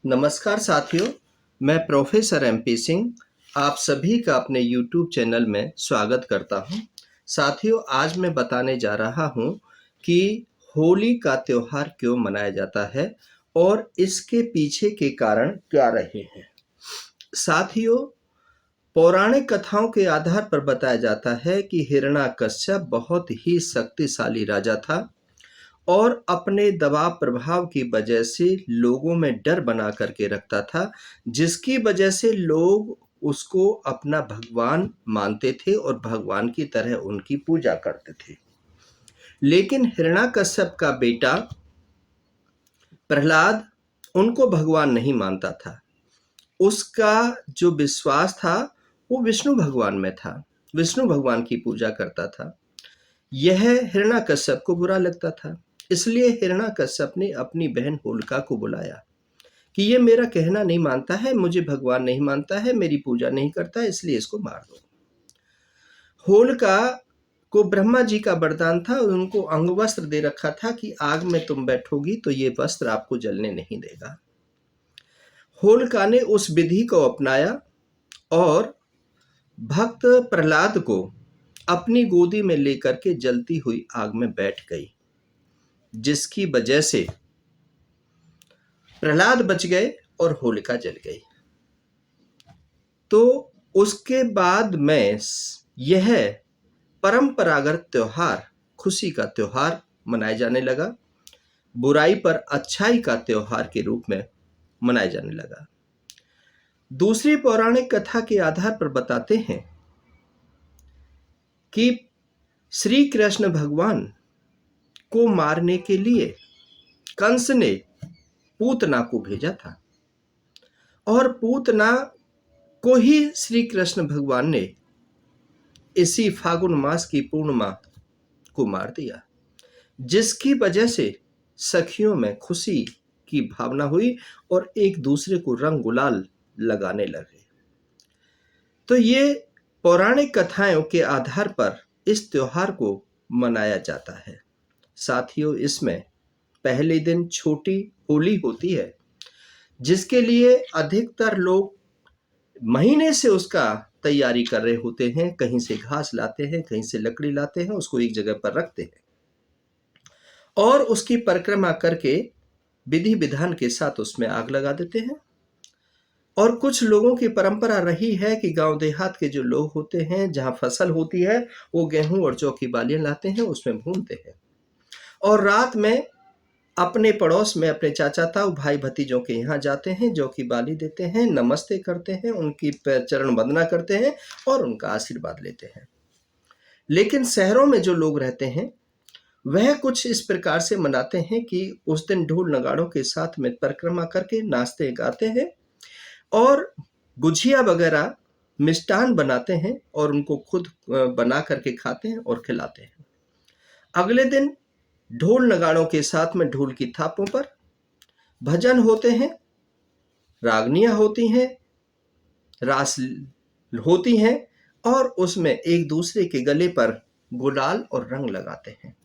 नमस्कार साथियों, मैं प्रोफेसर एमपी सिंह आप सभी का अपने यूट्यूब चैनल में स्वागत करता हूं। साथियों, आज मैं बताने जा रहा हूं कि होली का त्यौहार क्यों मनाया जाता है और इसके पीछे के कारण क्या रहे हैं। साथियों, पौराणिक कथाओं के आधार पर बताया जाता है कि हिरण्यकश्यप बहुत ही शक्तिशाली राजा था और अपने दबाव प्रभाव की वजह से लोगों में डर बना करके रखता था, जिसकी वजह से लोग उसको अपना भगवान मानते थे और भगवान की तरह उनकी पूजा करते थे। लेकिन हिरण्यकश्यप का बेटा प्रहलाद उनको भगवान नहीं मानता था। उसका जो विश्वास था वो विष्णु भगवान में था, विष्णु भगवान की पूजा करता था। यह हिरण्यकश्यप को बुरा लगता था, इसलिए हिरण्यकश्यप ने अपनी बहन होलिका को बुलाया कि ये मेरा कहना नहीं मानता है, मुझे भगवान नहीं मानता है, मेरी पूजा नहीं करता है, इसलिए इसको मार दो। होलिका को ब्रह्मा जी का वरदान था, उनको अंगवस्त्र दे रखा था कि आग में तुम बैठोगी तो ये वस्त्र आपको जलने नहीं देगा। होलिका ने उस विधि को अपनाया और भक्त प्रहलाद को अपनी गोदी में लेकर के जलती हुई आग में बैठ गई, जिसकी वजह से प्रहलाद बच गए और होलिका जल गई। तो उसके बाद में यह परंपरागत त्योहार, खुशी का त्योहार मनाया जाने लगा, बुराई पर अच्छाई का त्योहार के रूप में मनाया जाने लगा। दूसरी पौराणिक कथा के आधार पर बताते हैं कि श्री कृष्ण भगवान को मारने के लिए कंस ने पूतना को भेजा था और पूतना को ही श्री कृष्ण भगवान ने इसी फागुन मास की पूर्णिमा को मार दिया, जिसकी वजह से सखियों में खुशी की भावना हुई और एक दूसरे को रंग गुलाल लगाने लगे। तो ये पौराणिक कथाओं के आधार पर इस त्योहार को मनाया जाता है। साथियों, इसमें पहले दिन छोटी होली होती है, जिसके लिए अधिकतर लोग महीने से उसका तैयारी कर रहे होते हैं। कहीं से घास लाते हैं, कहीं से लकड़ी लाते हैं, उसको एक जगह पर रखते हैं और उसकी परिक्रमा करके विधि विधान के साथ उसमें आग लगा देते हैं। और कुछ लोगों की परंपरा रही है कि गांव देहात के जो लोग होते हैं, जहां फसल होती है, वो गेहूं और जौ की बालियां लाते हैं, उसमें भूनते हैं और रात में अपने पड़ोस में अपने चाचा ताऊ भाई भतीजों के यहाँ जाते हैं, जौ की बाली देते हैं, नमस्ते करते हैं, उनकी चरण वंदना करते हैं और उनका आशीर्वाद लेते हैं। लेकिन शहरों में जो लोग रहते हैं वह कुछ इस प्रकार से मनाते हैं कि उस दिन ढोल नगाड़ों के साथ में परिक्रमा करके नाचते गाते हैं और गुझिया वगैरह मिष्ठान बनाते हैं और उनको खुद बना करके खाते हैं और खिलाते हैं। अगले दिन ढोल नगाड़ों के साथ में ढोल की थापों पर भजन होते हैं, रागनियां होती हैं, रास होती हैं और उसमें एक दूसरे के गले पर गुलाल और रंग लगाते हैं।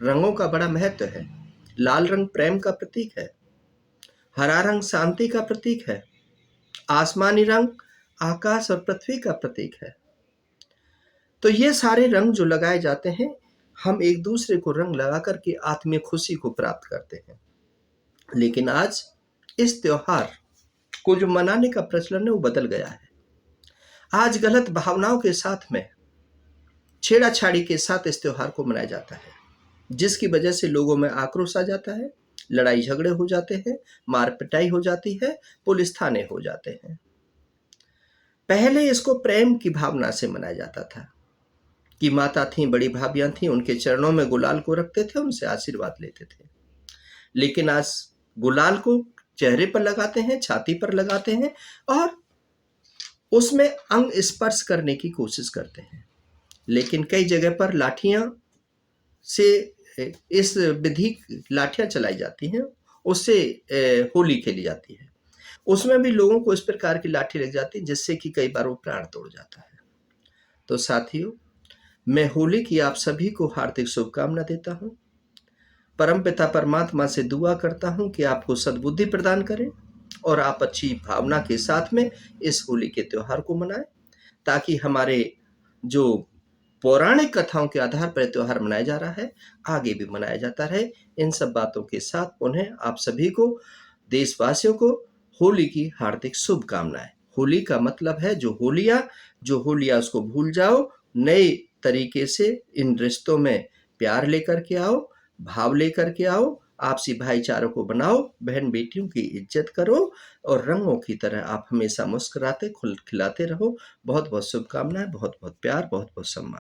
रंगों का बड़ा महत्व है। लाल रंग प्रेम का प्रतीक है, हरा रंग शांति का प्रतीक है, आसमानी रंग आकाश और पृथ्वी का प्रतीक है। तो ये सारे रंग जो लगाए जाते हैं, हम एक दूसरे को रंग लगा करके आत्मीय खुशी को प्राप्त करते हैं। लेकिन आज इस त्योहार को जो मनाने का प्रचलन है वो बदल गया है। आज गलत भावनाओं के साथ में, छेड़ाछाड़ी के साथ इस त्योहार को मनाया जाता है, जिसकी वजह से लोगों में आक्रोश आ जाता है, लड़ाई झगड़े हो जाते हैं, मार पिटाई हो जाती है, पुलिस थाने हो जाते हैं। पहले इसको प्रेम की भावना से मनाया जाता था कि माता थी, बड़ी भाभियां थी, उनके चरणों में गुलाल को रखते थे, उनसे आशीर्वाद लेते थे। लेकिन आज गुलाल को चेहरे पर लगाते हैं, छाती पर लगाते हैं और उसमें अंग स्पर्श करने की कोशिश करते हैं। लेकिन कई जगह पर लाठियां से इस विधि लाठियां चलाई जाती हैं, उससे होली खेली जाती है। उसमें भी लोगों को इस प्रकार की लाठी लग जाती है जिससे कि कई बार वो प्राण तोड़ जाता है। तो साथियों, मैं होली की आप सभी को हार्दिक शुभकामना देता हूँ। परमपिता परमात्मा से दुआ करता हूँ कि आपको सद्बुद्धि प्रदान करें और आप अच्छी भावना के साथ में इस होली के त्योहार को मनाएं, ताकि हमारे जो पौराणिक कथाओं के आधार पर त्योहार मनाया जा रहा है आगे भी मनाया जाता रहे। इन सब बातों के साथ पुनः आप सभी को, देशवासियों को, होली की हार्दिक शुभकामनाएं। होली का मतलब है जो होलिया उसको भूल जाओ, नए तरीके से इन रिश्तों में प्यार लेकर के आओ, भाव लेकर के आओ, आपसी भाईचारों को बनाओ, बहन बेटियों की इज्जत करो और रंगों की तरह आप हमेशा मुस्कुराते खिलाते रहो। बहुत बहुत शुभकामनाएं, बहुत बहुत प्यार, बहुत बहुत सम्मान।